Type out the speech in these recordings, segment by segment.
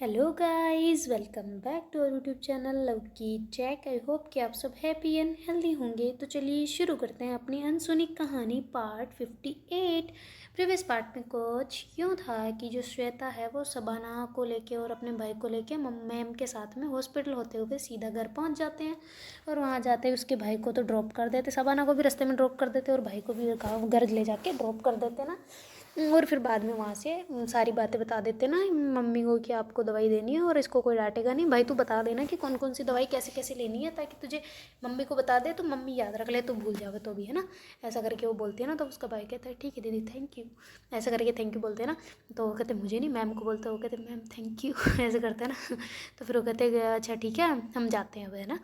Hello guys, welcome back to our YouTube channel love की चैक। I hope कि आप सब हैप्पी एंड हेल्दी होंगे। तो चलिए शुरू करते हैं अपनी अनसुनी कहानी पार्ट 58। प्रीवियस पार्ट में कुछ यूँ था कि जो श्वेता है वो शबाना को लेके और अपने भाई को लेके मैम के साथ में हॉस्पिटल होते हुए सीधा घर पहुंच जाते हैं। और वहाँ जाते ही उसके भाई को तो ड्रॉप कर देते, शबाना को भी रास्ते में ड्रॉप कर देते और भाई को भी घर ले जाके ड्रॉप कर देते ना। और फिर बाद में वहाँ से सारी बातें बता देते ना मम्मी को कि आपको दवाई देनी है और इसको कोई डांटेगा नहीं, भाई तू बता देना कि कौन कौन सी दवाई कैसे कैसे लेनी है, ताकि तुझे मम्मी को बता दे तो मम्मी याद रख ले, तो भूल जावे तो भी, है ना। ऐसा करके वो बोलती है ना, तो उसका भाई कहता है ठीक है दीदी थैंक यू। ऐसा करके थैंक यू बोलते हैं ना। तो वो कहते मुझे नहीं, मैम को बोलते, वो कहते मैम थैंक यू ऐसे करते हैं ना। तो फिर वो कहते अच्छा ठीक है हम जाते हैं अब, है ना।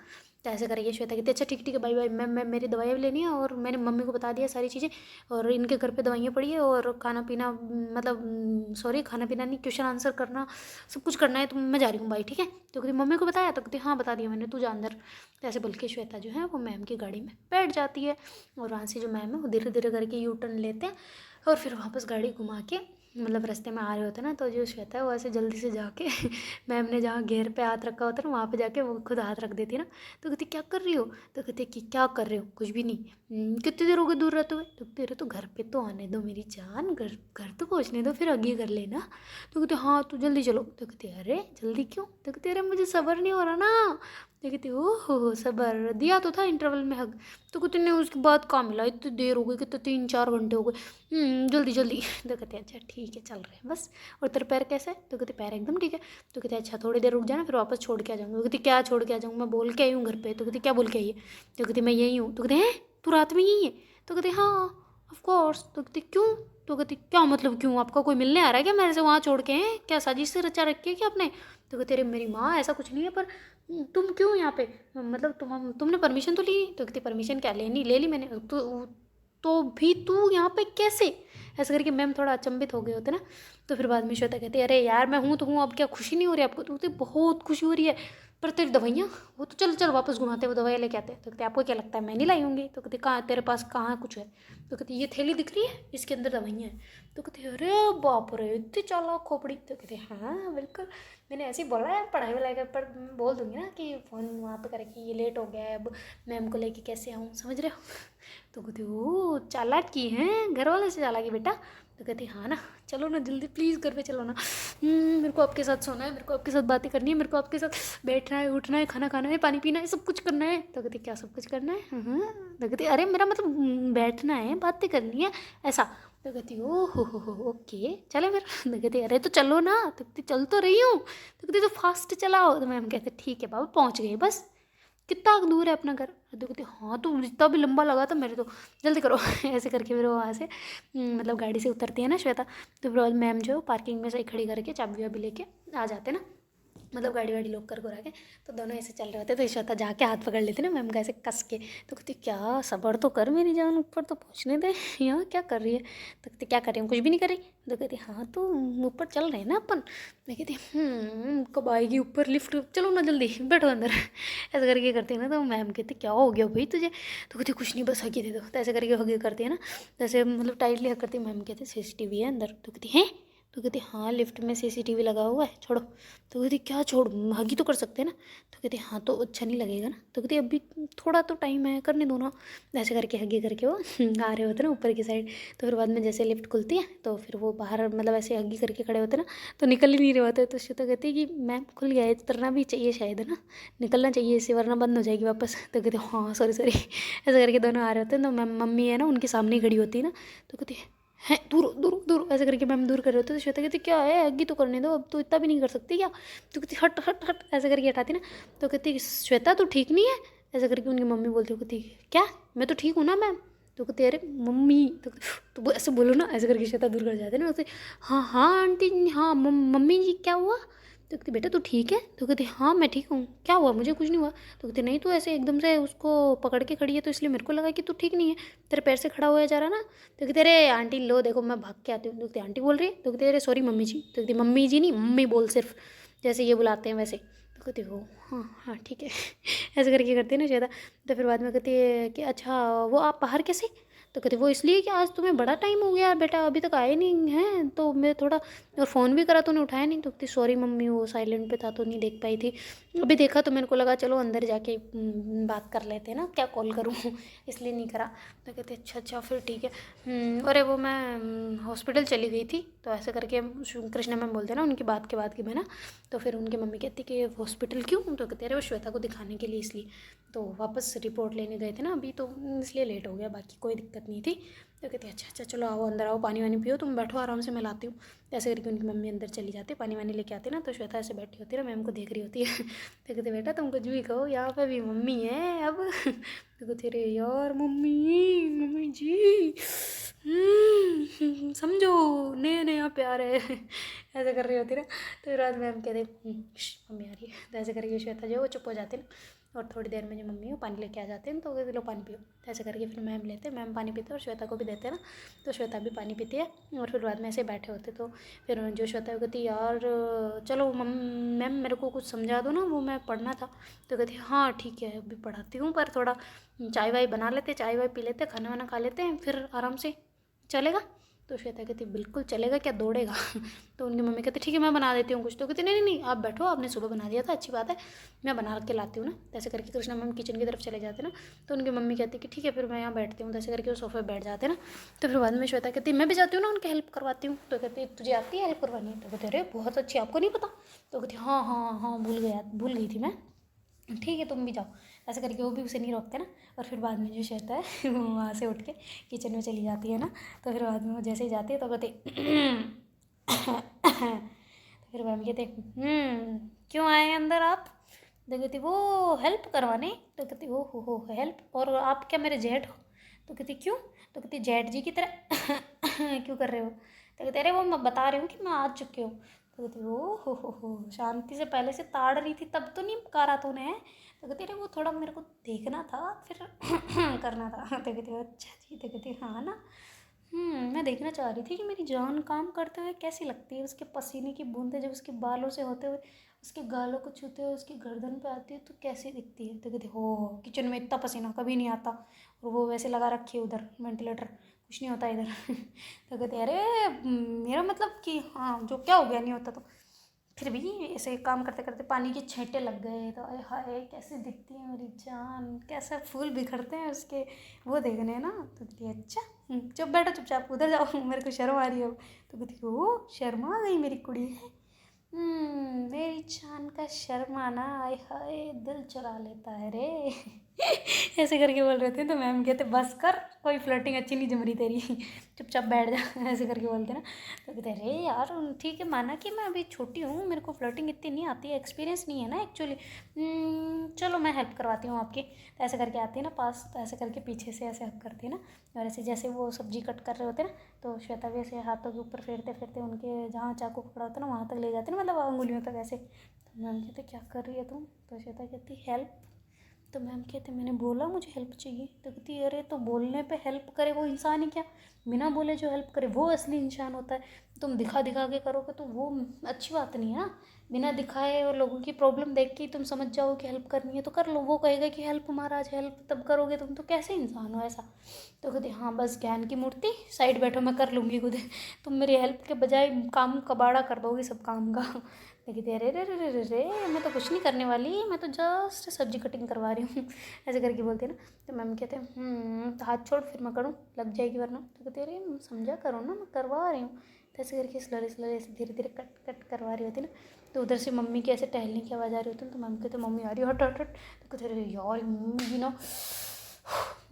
तो ऐसे करेंगे। श्वेता कहती अच्छा ठीक ठीक है बाय बाय, मैं मेरी दवाइयाँ भी लेनी है और मैंने मम्मी को बता दिया सारी चीज़ें, और इनके घर पे दवाइयाँ पड़ी है और खाना पीना मतलब सॉरी खाना पीना नहीं, क्वेश्चन आंसर करना सब कुछ करना है, तो मैं जा रही हूँ बाई, ठीक है। तो कहती मम्मी को बताया, तो कहती हाँ बता दिया मैंने, तू जा अंदर। तो ऐसे बोल के श्वेता जो है वो मैम की गाड़ी में बैठ जाती है और वहाँ से जो मैम है वो धीरे धीरे करके यू टर्न लेते हैं और फिर वापस गाड़ी घुमा के मतलब रास्ते में आ रहे होते हैं ना, तो जो श्वेता है वो ऐसे जल्दी से जाके मैम ने जहाँ घेर पे हाथ रखा होता है ना वहाँ पे जाके वो खुद हाथ रख देती है ना। तो कहती क्या कर रही हो, तो कहती कि क्या कर रहे हो कुछ भी नहीं। कितनी देर हो गई दूर रहते हुए, तो तेरे तो घर पे तो आने दो मेरी जान, घर घर तो पहुँचने दो फिर आगे कर लेना। तो कहते हाँ तो जल्दी चलो, तो कहते अरे जल्दी क्यों, तो कहते अरे मुझे सब्र नहीं हो रहा ना। तो कहते ओह हो सब्र दिया तो था इंटरवल में हग। तो कहते नहीं उसके बाद काम मिला, इतनी देर हो गई, कितने 3-4 घंटे हो गए, जल्दी जल्दी। तो कहते अच्छा ठीक है चल रहे हैं बस। और तेरे पैर कैसे है, तो कहते पैर एकदम ठीक है। तो कहते अच्छा थोड़ी देर रुक जाना फिर वापस छोड़ के आ जाऊँगी। तो कहती क्या छोड़ के आ जाऊँ, मैं बोल के आई हूँ घर पे। तो कहती क्या बोल के आई है, तो कहती मैं यही हूँ। तो कहते हैं तू रात में यही है, तो कहते हाँ ऑफ कोर्स। तो कहती क्यों, तो कहती क्या मतलब क्यों, आपका कोई मिलने आ रहा है क्या मेरे से वहाँ छोड़ के, हैं क्या साजिश से रचा रखी है क्या आपने। तो कहते अरे मेरी माँ ऐसा कुछ नहीं है, पर तुम क्यों यहाँ पे, मतलब तुमने परमिशन तो ली। तो कहती परमिशन क्या लेनी, ले ली मैंने। तो भी तू यहाँ पे कैसे, ऐसा करके मैम थोड़ा अचंभित हो गए होते ना। तो फिर बाद में श्वेता कहती है अरे यार मैं हूँ तो हूँ, अब क्या खुशी नहीं हो रही आपको, तो बहुत खुशी हो रही है, पर तेरी दवाइयाँ, वो तो चल चल वापस घुमाते वो दवाइयाँ लेके आते। तो कहते आपको क्या लगता है मैं नहीं लाई होंगी, तो कहते कहाँ तेरे पास कहाँ कुछ है। तो कहती ये थैली दिख रही है इसके अंदर दवाइयाँ हैं। तो कहते अरे बाप रे इतनी चालाक खोपड़ी। तो कहते हाँ बिल्कुल, मैंने ऐसे ही बोला यार पढ़ाई वढ़ाई का, पर बोल दूंगी ना कि फ़ोन वहाँ पे करके ये लेट हो गया है, अब मैम को लेके कैसे आऊँ, समझ रहे हो। तो कहती ओ चालाकी हैं, घर वाले से चालाकी बेटा। तो कहती हाँ ना, चलो ना जल्दी प्लीज़ घर पे चलो ना, मेरे को आपके साथ सोना है, मेरे को आपके साथ बातें करनी है, मेरे को आपके साथ बैठना है उठना है खाना खाना है पानी पीना है सब कुछ करना है। तो कहती क्या सब कुछ करना है, तो कहती अरे मेरा मतलब बैठना है बातें करनी है ऐसा। तो कहती हो ओके चले फिर। तो कहती अरे तो चलो ना, तो कहती चल तो रही हूँ। तो कहती तो फास्ट चलाओ। तो मैम कहते ठीक है बाबा पहुँच गए बस, कितना दूर है अपना घर। तो कहती हाँ तो जितना भी लंबा लगा था मेरे तो, जल्दी करो ऐसे करके फिर वो वहाँ से मतलब गाड़ी से उतरती है ना श्वेता। तो फिर बाद मैम जो पार्किंग में सही खड़ी करके चाबी वाबी लेके आ जाते ना, मतलब गाड़ी वाड़ी लोग कर को रखे। तो दोनों ऐसे चल रहे होते, तो श्वेता जाके हाथ पकड़ लेती ना मैम का ऐसे कस के। तो कहती क्या सब्र तो कर मेरी जान, ऊपर तो पहुँचने दे, यहाँ क्या कर रही है। तो कहती क्या कर रही हूँ, कुछ भी नहीं कर रही। तो कहती हाँ तो ऊपर चल रहे हैं ना अपन। मैं कहती कब आएगी ऊपर लिफ्ट, चलो ना जल्दी बैठो अंदर ऐसे करके करती है ना। तो मैम कहती क्या हो गया भाई तुझे। तो कहती कुछ नहीं बस हगी दे दो। तो ऐसे करके हगी करती है ना, जैसे मतलब टाइटली हग करती है। मैम कहती सीसीटीवी है अंदर। तो कहती हैं, तो कहती हाँ लिफ्ट में सीसीटीवी लगा हुआ है छोड़ो। तो कहती क्या छोड़, हगी तो कर सकते हैं ना। तो कहती हाँ तो अच्छा नहीं लगेगा ना। तो कहती अभी थोड़ा तो टाइम है करने दो ना। ऐसे करके हगी करके वो आ रहे होते ना ऊपर की साइड। तो फिर बाद में जैसे लिफ्ट खुलती है तो फिर वो बाहर मतलब ऐसे हगी करके खड़े होते ना, तो निकल ही नहीं रहे होते। तो श्वेता कहती है कि मैम खुल गया है, उतरना भी चाहिए शायद, है ना, निकलना चाहिए इससे वरना बंद हो जाएगी वापस। तो कहते हाँ सॉरी सॉरी ऐसे करके दोनों आ रहे होते हैं। तो मैम मम्मी है ना उनके सामने ही खड़ी होती है ना। तो कहती है दूर दूर दूर, ऐसे करके मैम दूर कर रहे होते। तो श्वेता कहती क्या है अग्गी तो करने दो, अब तो इतना भी नहीं कर सकती क्या। तो कहती हट हट हट, ऐसे करके हटाती ना। तो कहती श्वेता तू ठीक नहीं है, ऐसे करके उनकी मम्मी बोलती, कहती क्या मैं तो ठीक हूँ ना मैम। तो कहते अरे मम्मी, तो ऐसे बोलो ना, ऐसे करके श्वेता दूर कर जाते ना उसे। हाँ हाँ आंटी हाँ मम्मी जी क्या हुआ। तो कहती बेटा तू ठीक है। तो कहती हाँ मैं ठीक हूँ, क्या हुआ मुझे कुछ नहीं हुआ। तो कहती नहीं तू ऐसे एकदम से उसको पकड़ के खड़ी है तो इसलिए मेरे को लगा कि तू ठीक नहीं है, तेरे पैर से खड़ा हुआ जा रहा ना। तो कहते अरे आंटी लो देखो मैं भाग के आती हूँ। तो कहती आंटी बोल रही है। तो कहते अरे सॉरी मम्मी जी। तो कहती मम्मी जी नहीं मम्मी बोल सिर्फ, जैसे ये बुलाते हैं वैसे। तो कहती हो हाँ हाँ ठीक है ऐसे करके करती है ना श्वेता। तो फिर बाद में कहती है कि अच्छा वो आप बाहर कैसे। तो कहती वो इसलिए कि आज तुम्हें बड़ा टाइम हो गया है बेटा, अभी तक आए नहीं हैं, तो मैं थोड़ा, और फ़ोन भी करा तो उन्हें उठाया नहीं। तो कहती सॉरी मम्मी, वो साइलेंट पे था तो नहीं देख पाई थी, अभी देखा तो मेरे को लगा चलो अंदर जाके बात कर लेते हैं ना, क्या कॉल करूँ इसलिए नहीं करा। तो कहते अच्छा अच्छा फिर ठीक है। अरे वो मैं हॉस्पिटल चली गई थी, तो ऐसे करके कृष्णा मैम बोलते हैं ना उनकी बात के बाद कि मैं ना, तो फिर उनकी मम्मी कहती कि हॉस्पिटल क्यों, तो कहते अरे वो श्वेता को दिखाने के लिए इसलिए, तो वापस रिपोर्ट लेने गए थे ना अभी, तो इसलिए लेट हो गया, बाकी कोई दिक्कत नहीं थी। तो कहते अच्छा अच्छा चलो आओ अंदर आओ, पानी वानी पियो, तुम बैठो आराम से, मैं लाती हूँ। तो ऐसे करके उनकी मम्मी अंदर चली जाती, पानी वानी लेके आती ना, तो श्वेता ऐसे बैठी होती है ना, मैम को देख रही होती है तो कहते बेटा तुम कुछ भी कहो, यहाँ पे भी मम्मी है अब तो कहते अरे यार मम्मी, मम्मी जी समझो नया नया प्यार है ऐसे कर रही होती ना। तो फिर बाद मैम कहते मम्मी आ रही है, तो ऐसे करके श्वेता जो है वो चुप हो जाती ना, और थोड़ी देर में जो मम्मी है पानी लेके आ जाते हैं, तो कहते लो पानी पियो। तो ऐसे करके फिर मैम लेते हैं, मैम पानी पीते हैं और श्वेता को भी देते हैं ना, तो श्वेता भी पानी पीती है। और फिर बाद में ऐसे बैठे होते, तो फिर जो श्वेता कहती यार चलो मैम मेरे को कुछ समझा दो ना, वो मैं पढ़ना था। तो कहती हाँ ठीक है अभी पढ़ाती हूँ, पर थोड़ा चाय वाय बना लेते, चाय वाय पी लेते, खाना वाना खा लेते हैं, फिर आराम से चलेगा। तो श्वेता कहती बिल्कुल चलेगा, क्या दौड़ेगा तो उनकी मम्मी कहती ठीक है मैं बना देती हूँ कुछ। तो कहती नहीं नहीं नहीं आप बैठो, आपने सुबह बना दिया था, अच्छी बात है, मैं बना के लाती हूँ ना। तो ऐसे करके कृष्णा मैम किचन की तरफ चले जाते ना, तो उनकी मम्मी कहती कि ठीक है फिर मैं यहाँ बैठती हूँ। तो ऐसे करके वो सोफे बैठ जाते ना, तो फिर बाद में श्वेता कहती मैं भी जाती हूँ ना उनकी हेल्प करवाती हूँ। तो कहती तुझे आती है हेल्प करवानी? तो कहते अरे बहुत अच्छी, आपको नहीं पता? तो कहती हाँ हाँ हाँ भूल गई थी मैं, ठीक है तुम भी जाओ। ऐसे करके वो भी उसे नहीं रोकते ना। और फिर बाद में जो श्वेता है वो वहाँ से उठ के किचन में चली जाती है ना, तो फिर बाद में वो जैसे ही जाती है तो कहते तो फिर मैम कहते क्यों आए अंदर आप? तो कहती वो हेल्प करवाने। तो कहती हो हेल्प, और आप क्या मेरे जेठ हो? तो कहती क्यों? तो कहती जेठ जी की तरह क्यों कर रहे हो? तो कहते अरे वो मैं बता रही हूँ कि मैं आ चुकी हूँ। तो कहती हो शांति से पहले से ताड़ रही थी तब तो नहीं करा तूने? तो कहती अरे वो थोड़ा मेरे को देखना था फिर करना था। तो कहती अच्छा जी। तो कहती हाँ ना, मैं देखना चाह रही थी कि मेरी जान काम करते हुए कैसी लगती है, उसके पसीने की बूंदें जब उसके बालों से होते हुए उसके गालों को छूते हुए उसकी गर्दन पे आती है तो कैसी दिखती है। तो कहती हो किचन में इतना पसीना कभी नहीं आता, और वो वैसे लगा रखी है उधर वेंटिलेटर, कुछ नहीं होता इधर तो कहते अरे मेरा मतलब कि हाँ जो क्या हो गया नहीं होता, तो फिर भी ऐसे काम करते करते पानी के छींटे लग गए तो अरे हाय कैसे दिखती है मेरी जान, कैसे फूल बिखरते हैं उसके, वो देखने ना। तो कहती अच्छा चुप बैठो चुपचाप उधर जाओ मेरे को शर्म आ रही है। तो कहती ओ शर्मा गई मेरी कुड़ी है, मेरी जान का शर्माना आय हाय दिल चुरा लेता है रे ऐसे करके बोल रहे थे। तो मैम कहते बस कर, कोई फ्लर्टिंग अच्छी नहीं जम रही तेरी चुपचाप बैठ जा ऐसे करके बोलते ना। तो कहते अरे यार ठीक है माना कि मैं अभी छोटी हूँ, मेरे को फ्लर्टिंग इतनी नहीं आती है, एक्सपीरियंस नहीं है ना एक्चुअली, चलो मैं हेल्प करवाती हूँ आपकी। तो ऐसे करके आती है ना पास, तो ऐसे करके पीछे से ऐसे हेल्प करती है ना, और ऐसे जैसे वो सब्जी कट कर रहे होते हैं ना, तो श्वेता भी ऐसे हाथों के ऊपर फेरते फेरते उनके जहाँ चाकू पकड़ा होता है ना वहाँ तक ले जाते ना, मतलब उंगलियों तक ऐसे। तो मैम कहते क्या कर रही है तुम? तो श्वेता कहती हेल्प। तो मैम कहते मैंने बोला मुझे हेल्प चाहिए। तो कहती अरे तो बोलने पे हेल्प करे वो इंसान ही क्या, बिना बोले जो हेल्प करे वो असली इंसान होता है। तुम दिखा दिखा के करोगे तो वो अच्छी बात नहीं है ना, बिना दिखाए और लोगों की प्रॉब्लम देख के तुम समझ जाओ कि हेल्प करनी है तो कर लो, वो कहेगा कि हेल्प महाराज हेल्प तब करोगे तुम, तो कैसे इंसान हो ऐसा? तो कहते हाँ बस ज्ञान की मूर्ति साइड बैठो मैं कर लूँगी खुद, तुम मेरी हेल्प के बजाय काम कबाड़ा कर दोगी सब काम का। तो कहती अरे रे रे रे रे रे मैं तो कुछ नहीं करने वाली, मैं तो जस्ट सब्जी कटिंग करवा रही हूँ ऐसे करके बोलते ना। तो मैम कहते हैं तो हाथ छोड़ फिर मैं करूँ लग जाएगी वरना। तो कहते अरे समझा करो ना मैं करवा रही हूँ। तो ऐसे करके स्लरे स्लरे ऐसे धीरे धीरे कट कट करवा रही होती ना। तो उधर से मम्मी की ऐसे टहलने की आवाज़ आ रही होती है, तो मैम कहते मम्मी आ रही हो हट हट हट। तो कहते अरे यार मम्मी भी ना,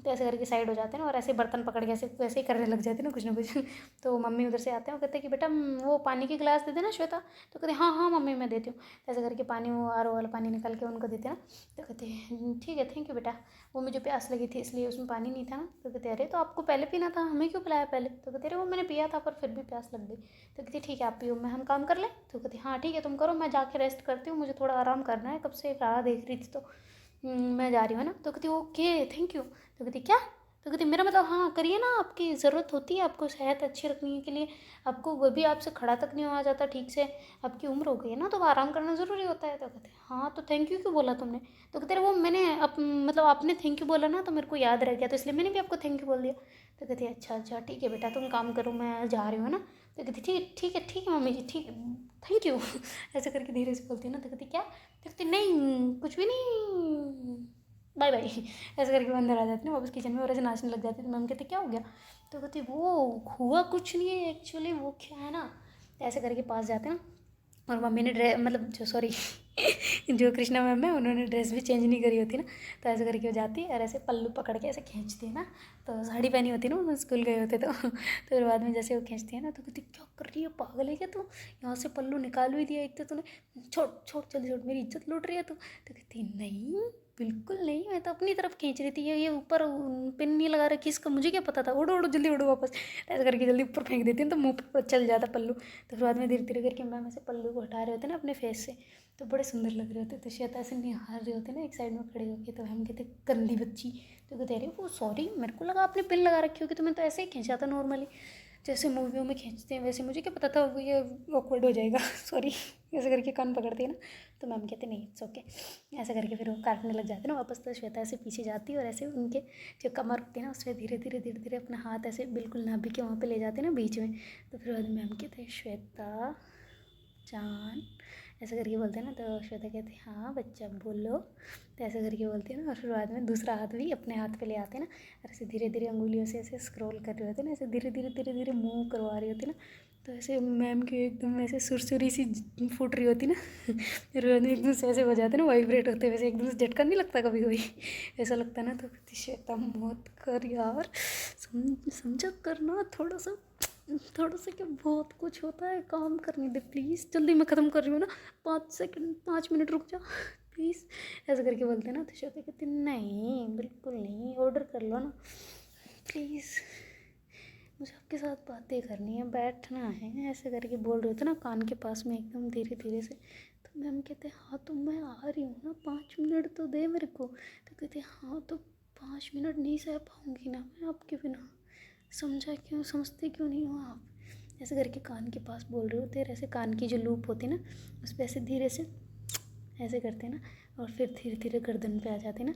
तो ऐसे करके साइड हो जाते हैं ना, और ऐसे बर्तन पकड़ के ऐसे वैसे ही करने लग जाते हैं ना कुछ तो मम्मी उधर से आते हैं और कहते हैं कि बेटा वो पानी की गिलास दे देना श्वेता। तो कहते हाँ हाँ मम्मी मैं देती हूँ। तो ऐसे करके पानी वो आर ओ वाला पानी निकाल के उनको देते हैं ना। तो कहते हैं ठीक है थैंक यू बेटा, वो मुझे प्यास लगी थी इसलिए उसमें पानी नहीं था ना। तो कहते अरे तो आपको पहले पीना था, हमें क्यों पिलाया पहले? तो कहते अरे वो मैंने पिया था पर फिर भी प्यास लग गई। तो कहती ठीक है आप पियो, मैं हम काम कर लें? तो कहती हाँ ठीक है तुम करो, मैं जाके रेस्ट करती हूँ, मुझे थोड़ा आराम करना है, कब से राह देख रही थी तो मैं जा रही हूँ ना। तो कहती ओके थैंक यू। तो कहती क्या तो कहती मेरा मतलब हाँ करिए ना, आपकी ज़रूरत होती है, आपको सेहत अच्छी रखने के लिए, आपको वो भी आपसे खड़ा तक नहीं हुआ जाता ठीक से, आपकी उम्र हो गई है ना, तो आराम करना ज़रूरी होता है। तो कहते हाँ तो थैंक यू क्यों बोला तुमने? तो कहते वो मैंने मतलब आपने थैंक यू बोला ना तो मेरे को याद रह गया, तो इसलिए मैंने भी आपको थैंक यू बोल दिया। तो कहती अच्छा अच्छा ठीक है बेटा, तुम काम करो, मैं जा रही हूँ ना। तो कहती ठीक है मम्मी जी, ठीक है, थैंक यू ऐसे करके धीरे से बोलती है ना। तो कहती क्या? तो कहती नहीं कुछ भी नहीं, बाय बाय ऐसे करके वो अंदर आ जाती है वापस किचन में और ऐसे नाचने लग जाती है। तो मैम कहते क्या हो गया? तो कहती वो हुआ कुछ नहीं है एक्चुअली, वो क्या है ना, ऐसे करके पास जाते हैं और मम्मी ने ड्रेस मतलब जो सॉरी जो कृष्णा मैम है उन्होंने ड्रेस भी चेंज नहीं करी होती ना, तो ऐसे करके वो जाती है और ऐसे पल्लू पकड़ के ऐसे खींचती है ना, तो साड़ी पहनी होती है ना, वो स्कूल गए होते तो फिर बाद में जैसे वो खींचती है ना तो कहती क्या कर रही है, पागल है क्या तू, यहाँ से पल्लू निकाल भी दिया एक तो तूने, छोड़ छोड़ जल्दी छोड़, मेरी इज्जत लूट रही है तू। तो कहती नहीं बिल्कुल नहीं, मैं तो अपनी तरफ खींच रही थी, ये ऊपर पिन नहीं लगा रखी इसका, मुझे क्या पता था, उड़ो उड़ो जल्दी उड़ो वापस, ऐसे करके जल्दी ऊपर फेंक देती है तो मुँह पर चल जाता पल्लू। तो फिर बाद में धीरे धीरे करके मैम ऐसे पल्लू को हटा रहे होते ना अपने फेस से, तो बड़े सुंदर लग रहे होते। तो श्वेता ऐसे निहार रहे होते ना एक साइड में खड़े होके, तो हम कहते गंदी बच्ची। तो कहते अरे वो सॉरी, मेरे को लगा आपने पिन लगा रखी होगी, तो मैं तो ऐसे ही खींचा था नॉर्मली, जैसे मूवियों में खींचते हैं वैसे, मुझे क्या पता था वो ये ऑकवर्ड हो जाएगा सॉरी ऐसे करके कान पकड़ती है ना। तो मैम कहते नहीं इट्स ओके, ऐसे करके फिर वो काटने लग जाते ना वापस। तो श्वेता ऐसे पीछे जाती है और ऐसे उनके जो कमर होती है ना उस पर धीरे धीरे धीरे धीरे अपना हाथ ऐसे बिल्कुल नाभि के वहाँ पे ले जाते हैं ना बीच में। तो फिर बाद में मैम कहते हैं श्वेता जान, ऐसे करके बोलते हैं ना। तो श्वेता कहती है हाँ बच्चा बोलो, तो ऐसे करके बोलती है ना। और फिर बाद में दूसरा हाथ भी अपने हाथ पे ले आते हैं ना, और ऐसे धीरे धीरे अंगुलियों से ऐसे स्क्रॉल कर रहे होते हैं ना, ऐसे धीरे धीरे धीरे धीरे मूव करवा रही होती है ना। तो ऐसे मैम की एकदम ऐसे सुरसुरी सी फूट रही होती ना फिर बाद में एकदम से ऐसे हो जाते ना वाइब्रेट होते, वैसे एकदम से झटका नहीं लगता कभी कभी, ऐसा लगता ना। तो श्वेता मत कर यार, समझा करना थोड़ा सा क्या, बहुत कुछ होता है, काम करने दे प्लीज़, जल्दी मैं ख़त्म कर रही हूँ ना, 5 सेकंड 5 मिनट रुक जा प्लीज़, ऐसे करके बोलते हैं ना। तो श्वेता कहती नहीं बिल्कुल नहीं, ऑर्डर कर लो ना प्लीज़, मुझे आपके साथ बातें करनी है, बैठना है, ऐसे करके बोल रहे थे ना कान के पास में एकदम धीरे धीरे से। तो मैम कहते हाँ तो मैं आ रही हूँ ना, 5 मिनट तो दे मेरे को। तो कहते हाँ तो 5 मिनट नहीं सह पाऊँगी ना मैं आपके बिना, समझते क्यों नहीं हो आप? ऐसे करके कान के पास बोल रहे होते हैं, ऐसे कान की जो लूप होती है ना उस पर ऐसे धीरे से ऐसे करते हैं ना, और फिर धीरे धीरे गर्दन पे आ जाते हैं ना,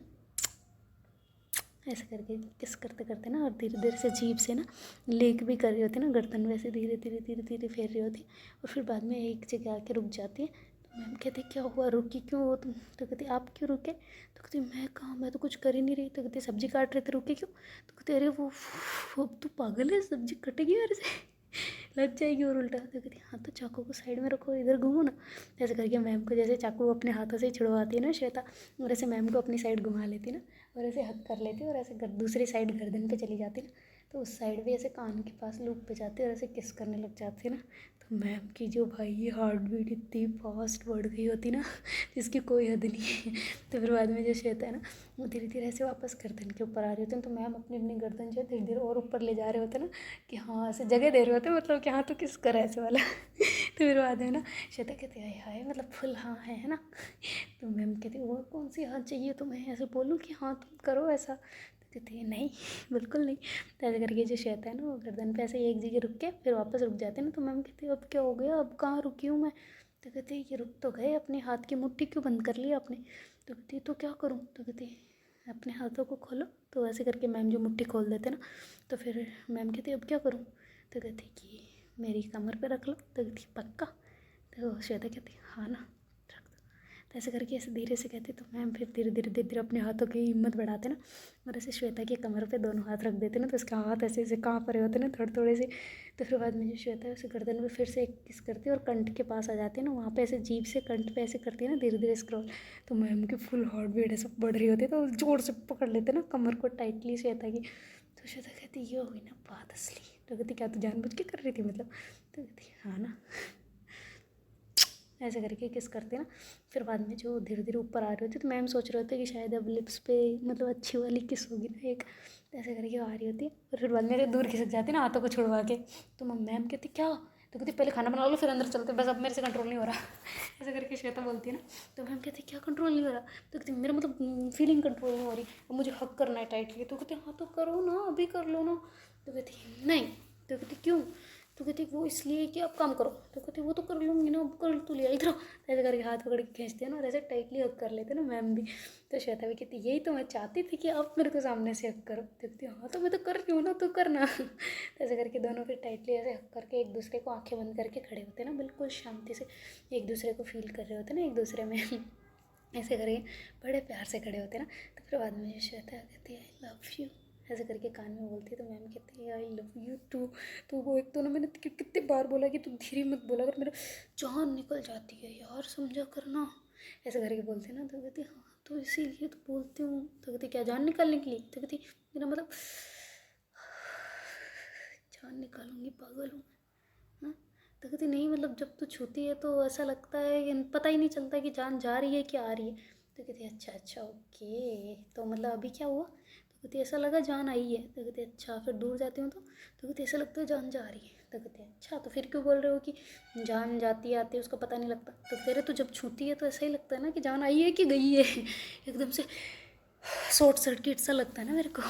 ऐसे करके किस करते करते ना, और धीरे धीरे से जीभ से ना लेक भी कर रही होती है ना गर्दन, वैसे धीरे धीरे धीरे धीरे फेर रही होती है। और फिर बाद में एक जगह आके रुक जाती है। तो मैम कहते क्या हुआ, रुकी क्यों हो तुम? तो कहती आप क्यों रुके? तो कहती मैं कहाँ, मैं तो कुछ कर ही नहीं रही। तो कहती सब्जी काट रहे थे, रुके क्यों? तो कहते अरे वो अब तो पागल है, सब्जी कटेगी यार से लग जाएगी और उल्टा। तो कहती हाँ तो चाकू को साइड में रखो, इधर घूमो ना। ऐसे करके मैम को जैसे चाकू अपने हाथों से छुड़वाती है ना श्वेता, और ऐसे मैम को अपनी साइड घुमा लेती ना, और ऐसे हक कर लेती और ऐसे दूसरी साइड गर्दन पे चली जाती ना, तो उस साइड भी ऐसे कान के पास लूप पे जाती और ऐसे किस करने लग जाती ना। तो मैम की जो भाई ये हार्ट बीट इतनी फास्ट बढ़ गई होती ना जिसकी कोई हद नहीं है। तो फिर बाद में जो श्वेता है ना वो धीरे धीरे ऐसे वापस गर्दन के ऊपर आ रही होती है, तो मैम अपनी अपनी गर्दन जो है धीरे धीरे और ऊपर ले जा रहे होते ना, कि हाँ ऐसे जगह दे रहे होते, मतलब कि हाँ तो किस कर ऐसे वाला तो फिर बाद में ना श्वेता कहती है हाय मतलब फुल हाँ है ना। तो मैम कहती और कौन सी हाँ चाहिए तुम्हें, ऐसे बोलूँ कि हाँ तुम करो ऐसा? तो कहती है नहीं बिल्कुल नहीं। तो ऐसे करके जो श्वेता है ना वो गर्दन पे ऐसे एक जगह रुक के फिर वापस रुक जाते हैं ना। तो मैम कहती है अब क्या हो गया, अब कहाँ रुकी हूँ मैं? तो कहती है ये रुक तो गए, अपने हाथ की मुट्ठी क्यों बंद कर लिया आपने? तो कहती है तो क्या करूँ? तो कहती है अपने हाथों को खोलो। तो ऐसे करके मैम जो मुट्ठी खोल देते ना, तो फिर मैम कहती है अब क्या करूँ? तो कहती कि मेरी कमर पे रख लो। तो कहती पक्का? तो श्वेता कहती हाँ ना रख दो। तो ऐसे करके ऐसे धीरे से कहती, तो मैम फिर धीरे धीरे धीरे धीरे अपने हाथों की हिम्मत बढ़ाते ना, और ऐसे श्वेता की कमर पे दोनों हाथ रख देते ना, तो उसके हाथ ऐसे ऐसे काँप रहे होते ना थोड़े थोड़े से। तो फिर बाद में जो श्वेता है उसे गर्दन में फिर से एक किस करती है और कंठ के पास आ जाती है ना, वहाँ पे ऐसे जीभ से कंठ पे ऐसे करती है ना धीरे धीरे स्क्रॉल। तो मैम की फुल हार्ट बीट ऐसे बढ़ रही होती है, तो जोर से पकड़ लेते ना कमर को टाइटली श्वेता की। तो श्वेता कहती ये हुई ना बात असली। तो कहती क्या तू जानबूझ के कर रही थी मतलब? तो कहती हाँ ना, ऐसे करके किस करते ना। फिर बाद में जो धीरे धीरे ऊपर आ रहे होते, तो मैम सोच रहे होते कि शायद अब लिप्स पे मतलब अच्छी वाली किस होगी ना एक, तो ऐसे करके आ रही होती है। और फिर बाद में दूर खिसक जाती ना हाथों को छुड़वा के। तो मैम कहती क्या? तो कहती पहले खाना बना लो फिर अंदर चलते, बस अब मेरे से कंट्रोल नहीं हो रहा ऐसा करके श्वेता बोलती है ना। तो मैम कहती क्या कंट्रोल नहीं हो रहा? तो कहती मेरा मतलब फीलिंग कंट्रोल नहीं हो रही, अब मुझे हक करना है टाइटली। तो कहती हाँ तो करो ना, अभी कर लो ना। तो कहती नहीं। तो कहती क्यों? तो कहती वो इसलिए कि आप काम करो। तो कहती वो तो कर लूँगी ना, अब कर तो लिया, इधर ऐसे करके हाथ पकड़ के खींचते हैं ना, और ऐसे टाइटली हक कर लेते हैं ना मैम भी। तो श्वेता भी कहती यही तो मैं चाहती थी कि आप मेरे को सामने से हक करो। तो कहती हाँ तो मैं तो कर रही हूँ ना, तो करना तो ऐसे करके दोनों फिर टाइटली ऐसे हक करके एक दूसरे को आंखें बंद करके खड़े होते हैं ना, बिल्कुल शांति से एक दूसरे को फील कर रहे होते हैं ना एक दूसरे में ऐसे करके बड़े प्यार से खड़े होते हैं ना। तो फिर बाद में श्वेता कहती है आई लव यू, ऐसे करके कान में बोलती है। तो मैम कहती है आई लव यू टू। तो वो एक तो ना मैंने कितने बार बोला कि तू धीरे मत बोला, अगर मेरा जान निकल जाती है यार, समझा करना, ऐसे करके बोलते हैं ना। तो कहती हाँ तो इसीलिए तो बोलती हूँ। तो कहती क्या जान निकालने के लिए? तो कहती मेरा मतलब जान निकालूंगी, पागल हूँ हाँ। तो कहती नहीं मतलब जब तू छूती है तो ऐसा लगता है कि पता ही नहीं चलता कि जान जा रही है कि आ रही है। तो कहती अच्छा अच्छा ओके, तो मतलब अभी क्या हुआ? तो कहती ऐसा लगा जान आई है। तो कहती अच्छा, फिर दूर जाती हूँ तो कहती ऐसा लगता है जान जा रही है। तो कहती अच्छा, तो फिर क्यों बोल रहे हो कि जान जाती है आती है उसका पता नहीं लगता? तो कह रहे तो जब छूती है तो ऐसा ही लगता है ना कि जान आई है कि गई है एकदम से शॉर्ट सर्किट सा लगता है ना मेरे को।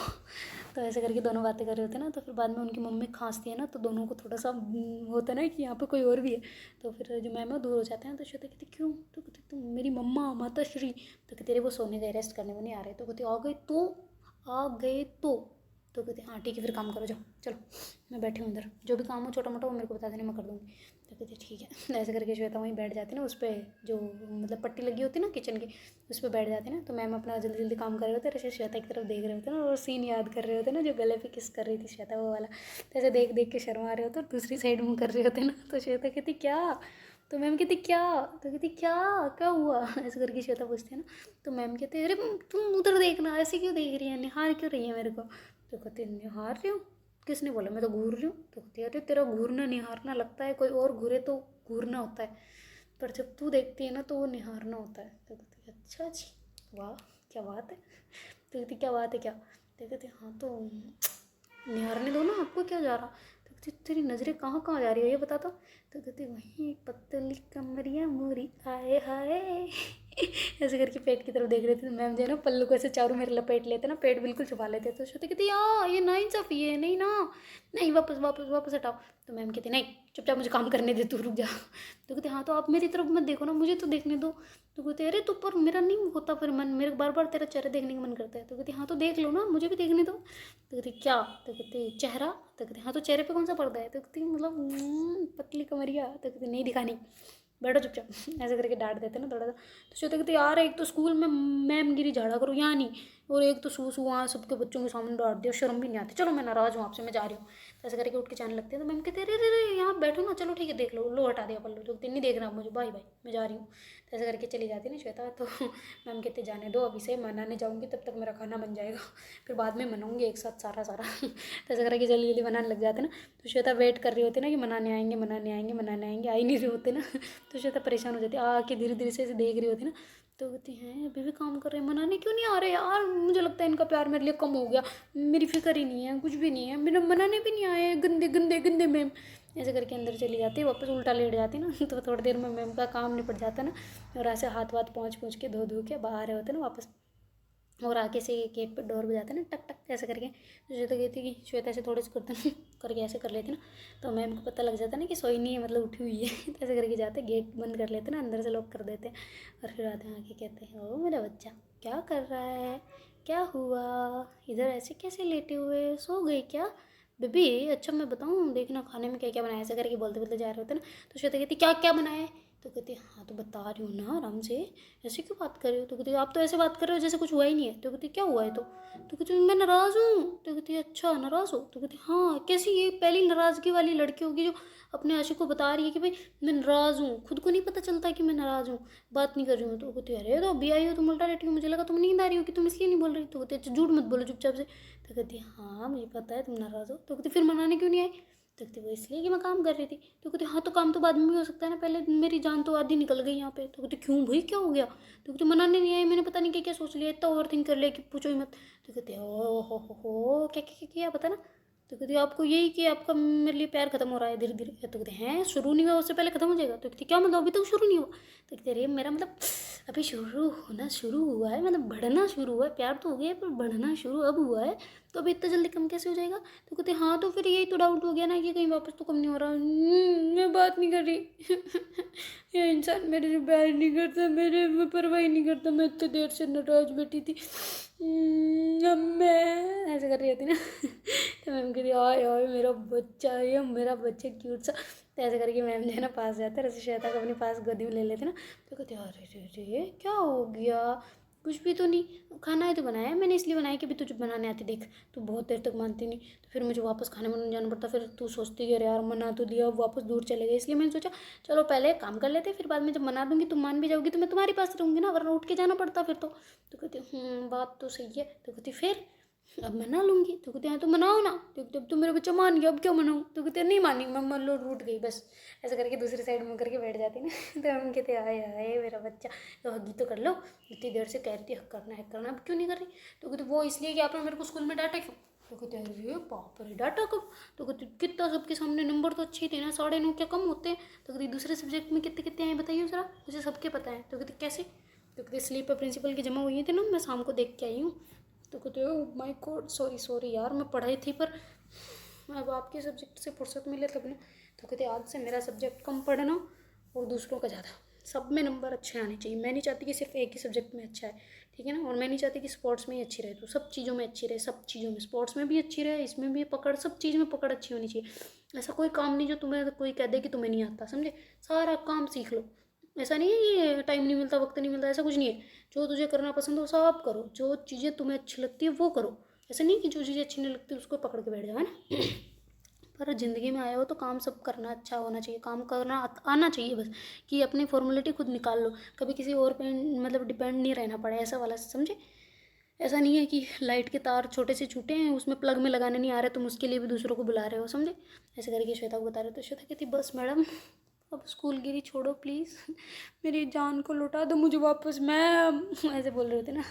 तो ऐसे करके दोनों बातें कर रहे होते हैं ना। तो फिर बाद में उनकी मम्मी खांसती है ना, तो दोनों को थोड़ा सा होता है ना कि यहाँ पे कोई और भी है। तो फिर जो मैम है दूर हो जाते हैं। तो श्वेता कहती क्यों? तो कहती तुम मेरी मम्मा माता श्री। तो कहते वो सोने गए, रेस्ट करने में नहीं आ रहे। तो कहती आ गए तो आ गए तो कहते हाँ ठीक है फिर काम करो, जाओ चलो मैं बैठी हूँ अंदर, जो भी काम हो छोटा मोटा वो मेरे को बता देना, मैं कर दूँगी। तो कहते ठीक है। ऐसे करके श्वेता वहीं बैठ जाती है ना, उस पर जो मतलब पट्टी लगी होती है ना किचन की, उस पर बैठ जाते हैं ना। तो मैम अपना जल्दी जल्दी काम कर रहे होते हैं, ऐसे श्वेता की तरफ देख रहे होते हैं ना, और सीन याद कर रहे होते हैं ना जो गले पे किस कर रही थी श्वेता वो वाला। तो ऐसे देख देख के शर्मा रहे होते और दूसरी साइड मुँह कर रहे होते हैं ना। तो श्वेता कहती क्या? तो मैम कहती क्या? तो कहती क्या क्या हुआ ऐसे करके श्वेता पूछती है ना। तो मैम कहते अरे तुम उधर देखना, ऐसे क्यों देख रही है, निहार क्यों रही है मेरे को? तो कहती निहार रही हूँ? किसने बोला, मैं तो घूर रही हूँ। तो कहती अरे तेरा घूरना निहारना लगता है, कोई और घूरे तो घूरना होता है, पर जब तू देखती है ना तो वो निहारना होता है। तो कहती अच्छा जी वाह क्या बात है। तो कहती क्या बात है क्या? तो कहती हाँ तो निहारने दो ना, आपको क्या जा रहा? तो कहती तेरी नज़रें कहाँ कहाँ जा रही है ये बता। तो कहती वहीं पतली कमरिया मोरी आए हाय ऐसे करके पेट की तरफ देख रहे थे। तो मैम जो है ना पल्लू को ऐसे चारों मेरे लपेट लेते ना, पेट बिल्कुल छुपा लेते। तो श्रुति कहती यार ये नाइंसाफ़ी है, नहीं ना, नहीं वापस वापस वापस हटाओ। तो मैम कहती नहीं चुपचाप मुझे काम करने दे, तू रुक जा। तो कहते हाँ तो आप मेरी तरफ मत देखो ना, मुझे तो देखने दो। तो कहते अरे तो पर मेरा नहीं होता फिर मन, मेरे बार बार तेरा चेहरा देखने का मन करता है। तो कहती हाँ तो देख लो ना, मुझे भी देखने दो। तो कहती क्या? तो कहती चेहरा। तो कहती हाँ तो चेहरे पे कौन सा पर्दा है? तो कहती मतलब पतली कमरिया। तो कहती नहीं दिखानी, बैठो चुपचाप ऐसे करके डांट देते ना थोड़ा सा। तो श्वेता कहती यार एक तो स्कूल में मैम गिरी झाड़ा करो यहाँ नहीं, और एक तो सू वहाँ सबके बच्चों के सामने डांट दिया, शर्म भी नहीं आती, चलो मैं नाराज़ हूँ आपसे, मैं जा रही हूँ। तो ऐसे करके उठ के जाने लगते हैं। तो मैम कहते अरे अरे अरे यहाँ बैठो ना, चलो ठीक है देख लो, लो हटा दिया पल्लू। तो कहती नहीं देखना मुझे, बाय बाय मैं जा रही हूँ। तो ऐसे करके चली जाती है ना श्वेता। तो मैम कहते जाने दो, अभी से मनाने जाऊँगी तब तक मेरा खाना बन जाएगा, फिर बाद में मनाऊँगी एक साथ सारा सारा तो ऐसे करके जल्दी जल्दी बनाने लग जाते ना। तो श्वेता वेट कर रही होती ना कि मनाने आएंगे मनाने आएंगे मनाने आएंगे, आ ही नहीं रहे होते ना तो श्वेता परेशान हो जाती है, आके धीरे धीरे से ऐसे देख रही होती ना। तो कहती हैं अभी भी काम कर रहे हैं, मनाने क्यों नहीं आ रहे यार, मुझे लगता है इनका प्यार मेरे लिए कम हो गया, मेरी फिक्र ही नहीं है, कुछ भी नहीं है, मेरा मनाने भी नहीं आए, गंदे गंदे गंदे मैम। ऐसे करके अंदर चली जाती है, वापस उल्टा लेट जाती ना तो थोड़ी देर में मैम का काम निपट जाता ना, और ऐसे हाथ वाथ पहुँच के धो के बाहर होते ना वापस, और आके से गेट पे डोर बजाते ना टक टक ऐसे करके। तो श्वेता कहती कि श्वेता ऐसे थोड़े से करते करके ऐसे कर लेते ना, तो मैम को पता लग जाता ना कि सोई नहीं है, मतलब उठी हुई है तो ऐसे करके जाते, गेट बंद कर लेते ना, अंदर से लॉक कर देते, और फिर आते हैं आके कहते हैं ओ मेरा बच्चा क्या कर रहा है, क्या हुआ, इधर ऐसे कैसे लेटे हुए, सो गई क्या बेबी? अच्छा मैं बताऊँ, देखना खाने में क्या क्या बनाया, ऐसे करके बोलते बोलते जा रहे होते ना। तो श्वेता कहती क्या क्या बनाया है? तो कहती हाँ तो बता रही हूँ ना आराम से, ऐसे क्यों बात कर रही हो? तो कहती आप तो ऐसे बात कर रहे हो जैसे कुछ हुआ ही नहीं है। तो कहती क्या हुआ है? तो कहती मैं नाराज़ हूँ। तो कहती अच्छा नाराज़ हो? तो कहती हाँ, कैसी ये पहली नाराज़गी वाली लड़की होगी जो अपने आशिक को बता रही है कि भाई मैं नाराज़ हूँ, खुद को नहीं पता चलता कि मैं नाराज़ हूँ, बात नहीं कर रही हूँ। तो कहती अरे तो अभी आई हो तुम उल्टा लेटी हो, मुझे लगा तुम नींद आ रही हो कि तुम इसलिए नहीं बोल रही। तो कहती अच्छा झूठ मत बोलो चुपचाप से। तो कहती हाँ मुझे पता है तुम नाराज़ हो। तो कहती फिर मनाने क्यों नहीं आई? तो कहती वो इसलिए कि मैं काम कर रही थी। तो कहती हाँ तो काम तो बाद में भी हो सकता है ना, पहले मेरी जान तो आधी निकल गई यहाँ पे। तो कहती क्यों भाई क्या हो गया? तो कहती मनाने नहीं आई, मैंने पता नहीं क्या क्या सोच लिया, इतना ओवर थिंक कर लिया कि पूछो ही मत। तो कहती ओ हो क्या क्या क्या किया पता ना। तो कहती आपको यही कि आपका मेरे लिए प्यार खत्म हो रहा है धीरे धीरे। तो कहते हैं शुरू नहीं हुआ उससे पहले खत्म हो जाएगा। तो कहती क्या मतलब अभी तक शुरू नहीं हुआ। तो कहते अरे मेरा मतलब अभी शुरू हुआ है, मतलब बढ़ना शुरू हुआ है, प्यार तो हो गया पर बढ़ना शुरू अब हुआ है, तो अभी इतना जल्दी कम कैसे हो जाएगा। तो कहते हाँ तो फिर यही तो डाउट हो गया ना कि कहीं वापस तो कम नहीं हो रहा। मैं बात नहीं कर रही ये इंसान मेरे से प्यार नहीं करता, मेरे में परवाह नहीं करता, मैं इतने देर से नाराज बैठी थी। अब मैं ऐसे कर रही थी ना तो मैम कहती आए आए मेरा बच्चा, ये मेरा बच्चा क्यूट सा। तो ऐसे करके मैम जो है ना पास जाते हैं, ऐसे श्वेता को अपने पास गोदी में ले लेते ना। तो कहते अरे रे रे क्या हो गया, कुछ भी तो नहीं, खाना है तो बनाया है मैंने, इसलिए बनाया कि भी तुझे बनाने आती, देख तू बहुत देर तक मानती नहीं, तो फिर मुझे वापस खाने बनाने जाना पड़ता, फिर तू सोचती है अरे यार मना तो दिया अब वापस दूर चले गए, इसलिए मैंने सोचा चलो पहले काम कर लेते, फिर बाद में जब मना दूंगी तुम मान भी जाओगी तो मैं तुम्हारे पास रहूँगी ना, वरना उठ के जाना पड़ता फिर तो कहती बात तो सही है। तो कहती फिर अब मना लूँगी। तो कहते हैं तो मनाओ ना। तो जब तो मेरा बच्चा मान गया अब क्या मनाऊँ। तो कहते हैं नहीं मानी, मैं मान लो रूठ गई बस, ऐसा करके दूसरी साइड मुँह करके बैठ जाती ना तो हम कहते आए आए मेरा बच्चा, तो हगी तो कर लो, इतनी देर से कह रही थी हक करना अब क्यों नहीं कर रही। तो कहते वो इसलिए कि आपने मेरे को स्कूल में डांटा क्यों। तो कहते अरे बाप रे डांटा कब। तो कहते कितना सबके सामने नंबर तो अच्छे ही थे ना, 9.5 क्या कम होते हैं। तो कहती दूसरे सब्जेक्ट में कितने कितने आए बताइए ज़रा, मुझे सबके पता है। तो कहते कैसे। तो कहते स्लीप पर प्रिंसिपल की जमा हुई थी ना, मैं शाम को देख के आई हूँ। तो कहते हो माय गॉड सॉरी यार मैं पढ़ाई थी पर अब आपके सब्जेक्ट से फुर्सत मिले तब ना। तो कहते आज से मेरा सब्जेक्ट कम पढ़ना और दूसरों का ज़्यादा, सब में नंबर अच्छे आने चाहिए, मैं नहीं चाहती कि सिर्फ एक ही सब्जेक्ट में अच्छा है, ठीक है ना, और मैं नहीं चाहती कि स्पोर्ट्स में ही अच्छी रहे, तो सब चीज़ों में अच्छी रहे, सब चीज़ों में स्पोर्ट्स में भी अच्छी रहे, इसमें भी पकड़, सब चीज़ में पकड़ अच्छी होनी चाहिए। ऐसा कोई काम नहीं जो तुम्हें कोई कह दे कि तुम्हें नहीं आता, समझे, सारा काम सीख लो। ऐसा नहीं है कि टाइम नहीं मिलता वक्त नहीं मिलता, ऐसा कुछ नहीं है, जो तुझे करना पसंद हो सब करो, जो चीज़ें तुम्हें अच्छी लगती है वो करो, ऐसा नहीं कि जो चीज़ें अच्छी नहीं लगती उसको पकड़ के बैठ जाओ, है ना पर ज़िंदगी में आए हो तो काम सब करना अच्छा होना चाहिए, काम करना आना चाहिए बस, कि अपनी फॉर्मेलिटी खुद निकाल लो, कभी किसी और पे मतलब डिपेंड नहीं रहना पड़े, ऐसा वाला समझे। ऐसा नहीं है कि लाइट के तार छोटे से छूटे हैं उसमें प्लग में लगाने नहीं आ रहे, तुम उसके लिए भी दूसरों को बुला रहे हो, समझे। ऐसे करके श्वेता को बता रहे, तो श्वेता कहती बस मैडम अब स्कूलगिरी छोड़ो प्लीज़ मेरी जान को लौटा दो मुझे वापस, मैम ऐसे बोल रहे होते ना।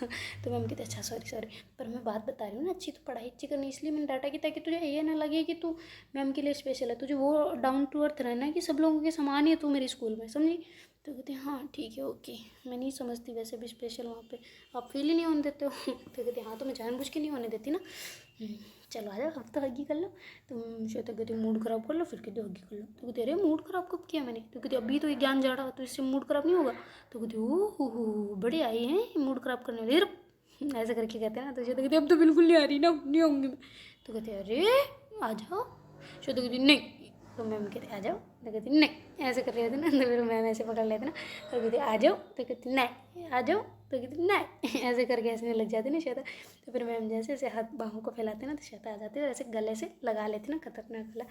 तो मैम कहते अच्छा सॉरी पर मैं बात बता रही हूँ ना, अच्छी तो पढ़ाई अच्छी करनी, इसलिए मैंने डाटा की, ताकि तुझे ये ना लगे कि तू मैम के लिए स्पेशल है, तुझे वो डाउन टू अर्थ रहना है कि सब लोगों के समान ही है तू मेरे स्कूल में, समझी। तो कहते हैं हाँ ठीक है ओके, मैं नहीं समझती वैसे भी स्पेशल वहाँ पे, आप फील ही नहीं होने देते हो तो कहते हाँ तो मैं जानबूझ के नहीं होने देती ना। चलो आ जाओ अब तो हगी कर लो। तुम श्वेता कहती मूड ख़राब कर लो, फिर कहते हगी कर लो। तो कहते अरे मूड ख़राब कब किया मैंने। तो कहते अभी तो ये ज्ञान जा रहा तो इससे मूड ख़राब नहीं होगा। तो कहते हो बड़े आई हैं मूड ख़राब करने वाले ऐसे करके कहते हैं ना। तो श्वेता कहती अब तो बिल्कुल नहीं आ रही ना, नहीं आऊँगी मैं। तो कहते अरे आ जाओ। श्वेता कहती नहीं, तो मैम कहते आ जाओ। तो कहती नहीं, ऐसे कर रहे होते ना, तो फिर मैम ऐसे पकड़ लेते ना। तो कहती आ जाओ, तो कहती नहीं आ जाओ, तो कहती नहीं ऐसे करके हंसने लग जाती ना श्वेता। तो फिर मैम जैसे ऐसे हाथ बाहों को फैलाते ना तो श्वेता आ जाती है और ऐसे गले से लगा लेती ना, खतरनाक वाला,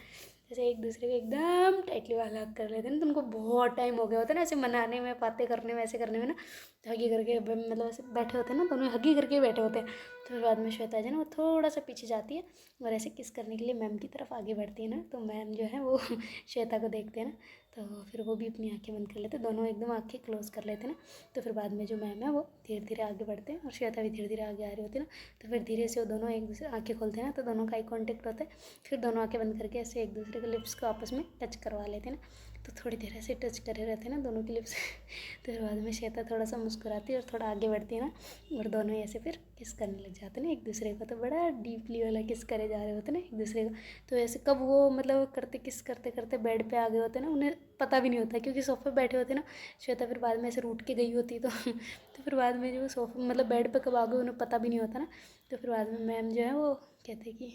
जैसे एक दूसरे को एकदम टाइटली वाला हक कर लेते ना। तो उनको बहुत टाइम हो गया होता है ना ऐसे मनाने में, बातें करने में, ऐसे करने में ना, तो हगी करके मतलब ऐसे बैठे होते हैं ना, दोनों हगी करके बैठे होते हैं। तो फिर बाद में श्वेता जो है ना वो थोड़ा सा पीछे जाती है और ऐसे किस करने के लिए मैम की तरफ आगे बढ़ती है ना। तो मैम जो है वो श्वेता को देखते हैं ना, तो फिर वो भी अपनी आंखें बंद कर लेते हैं, दोनों एकदम आंखें क्लोज कर लेते हैं ना। तो फिर बाद में जो मैम है वो धीरे धीरे आगे बढ़ते हैं और श्वेता भी धीरे धीरे आगे आ रही होती है ना। तो फिर धीरे से वो दोनों एक दूसरे आंखें खोलते हैं ना, तो दोनों का आई कॉन्टेक्ट होता है। फिर दोनों आंखें बंद करके ऐसे एक दूसरे के लिप्स को आपस में टच करवा लेते हैं ना। तो थोड़ी देर ऐसे टच करे रहते हैं ना दोनों के लिप्स तो फिर बाद में श्वेता थोड़ा सा मुस्कुराती है और थोड़ा आगे बढ़ती है ना, और दोनों ऐसे फिर किस करने लग जाते हैं ना एक दूसरे को। तो बड़ा डीपली वाला किस करे जा रहे होते हैं ना एक दूसरे को। तो ऐसे कब वो मतलब करते किस करते करते बेड पे आ गए होते हैं ना, उन्हें पता भी नहीं होता क्योंकि सोफे पे बैठे होते हैं ना। श्वेता फिर बाद में ऐसे रूठ के गई होती तो फिर बाद में जो सोफे मतलब बेड पे कब आ गए उन्हें पता भी नहीं होता ना। तो फिर बाद में मैम जो है वो कहते कि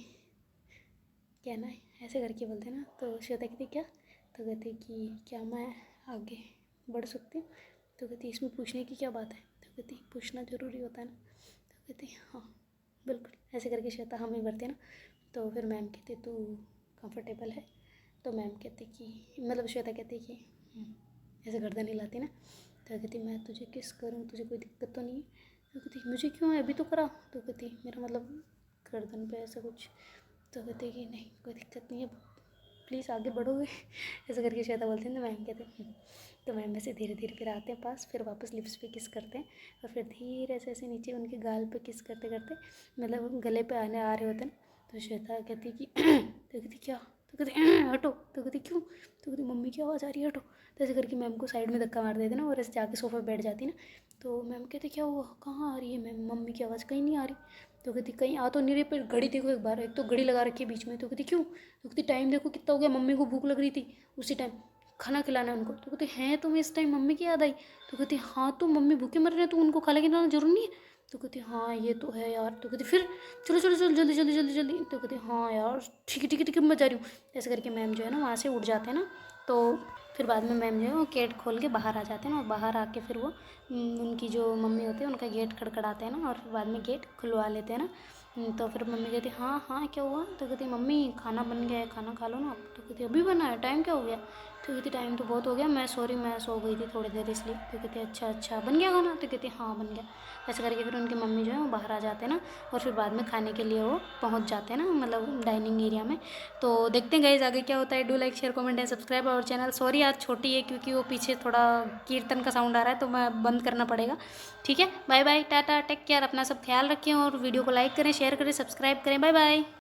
क्या ना ऐसे करके बोलते ना। तो श्वेता कहती क्या। तो कहती कि क्या मैं आगे बढ़ सकती हूँ। तो कहती इसमें पूछने की क्या बात है। तो कहती पूछना ज़रूरी होता है ना। तो कहती हाँ बिल्कुल, ऐसे करके श्वेता हम ही बढ़ते ना। तो फिर मैम कहती तू कंफर्टेबल है। तो मैम कहती कि मतलब श्वेता कहती कि ऐसे गर्दन हिलाती ना। तो कहती मैं तुझे किस करूँ, तुझे कोई दिक्कत तो नहीं है। तो कहती मुझे क्यों है अभी तो करा। तो कहती मेरा मतलब गर्दन पे ऐसा कुछ। तो कहते कि नहीं कोई दिक्कत नहीं है, प्लीज़ आगे बढ़ोगे ऐसा करके श्वेता बोलते हैं। तो मैम कहते हैं तो मैम ऐसे धीरे धीरे फिर आते हैं पास, फिर वापस लिप्स पे किस करते हैं और फिर धीरे से ऐसे नीचे उनके गाल पे किस करते करते मतलब गले पे आने आ रहे होते हैं। तो श्वेता कहती कि तो कहती क्या, तो कहती हटो, तो कहती क्यों, तो कहती मम्मी की आवाज़ आ रही है हटो। तो ऐसे करके मैम को साइड में धक्का मार देते ना और ऐसे जाके सोफे पर बैठ जाती ना। तो मैम कहते क्या हुआ, कहाँ आ रही है मैम, मम्मी की आवाज़ कहीं नहीं आ रही। तो कहती कहीं आ तो नहीं रही, पर घड़ी देखो एक बार, एक तो घड़ी लगा रखी है बीच में। तो कहती क्यों, तो कहती टाइम देखो कितना हो गया, मम्मी को भूख लग रही थी उसी टाइम खाना खिलाना है उनको। तो कहती हैं तुम्हें इस टाइम मम्मी की याद आई। तो कहती हाँ तो मम्मी भूखे मर रहे हैं तो उनको खा लेके ना जरूर नहीं है। तो कहती हाँ ये तो है यार। तो कहती फिर चलो चलो चलो जल्दी जल्दी जल्दी जल्दी। तो कहती हाँ यार ठीक है ठीक है ठीक है मैं जा रही हूँ। ऐसे करके मैम जो है ना वहाँ से उठ जाते हैं ना। तो फिर बाद में मैम जो है वो गेट खोल के बाहर आ जाते हैं ना, और बाहर आके फिर वो उनकी जो मम्मी होती है उनका गेट खड़खड़ाते हैं ना, और फिर बाद में गेट खुलवा लेते हैं ना। तो फिर मम्मी कहती हाँ हाँ क्या हुआ। तो कहती मम्मी खाना बन गया है, खाना खा लो ना। तो कहती अभी बना है, टाइम क्या हो गया। तो कहती टाइम तो बहुत हो गया, मैं सॉरी मैं सो गई थी थोड़ी देर इसलिए। तो कहती अच्छा अच्छा बन गया खाना। तो कहती हाँ बन गया। ऐसे करके फिर उनकी मम्मी जो है वो बाहर आ जाते हैं ना, और फिर बाद में खाने के लिए वो पहुंच जाते हैं ना, मतलब डाइनिंग एरिया में। तो देखते हैं गाइस आगे क्या होता है। Do like share comment and subscribe our channel. Sorry आज छोटी है क्योंकि वो पीछे थोड़ा कीर्तन का साउंड आ रहा है तो मैं बंद करना पड़ेगा। ठीक है bye bye tata take care, अपना सब ख्याल रखें और वीडियो को लाइक करें शेयर करें सब्सक्राइब करें। Bye bye.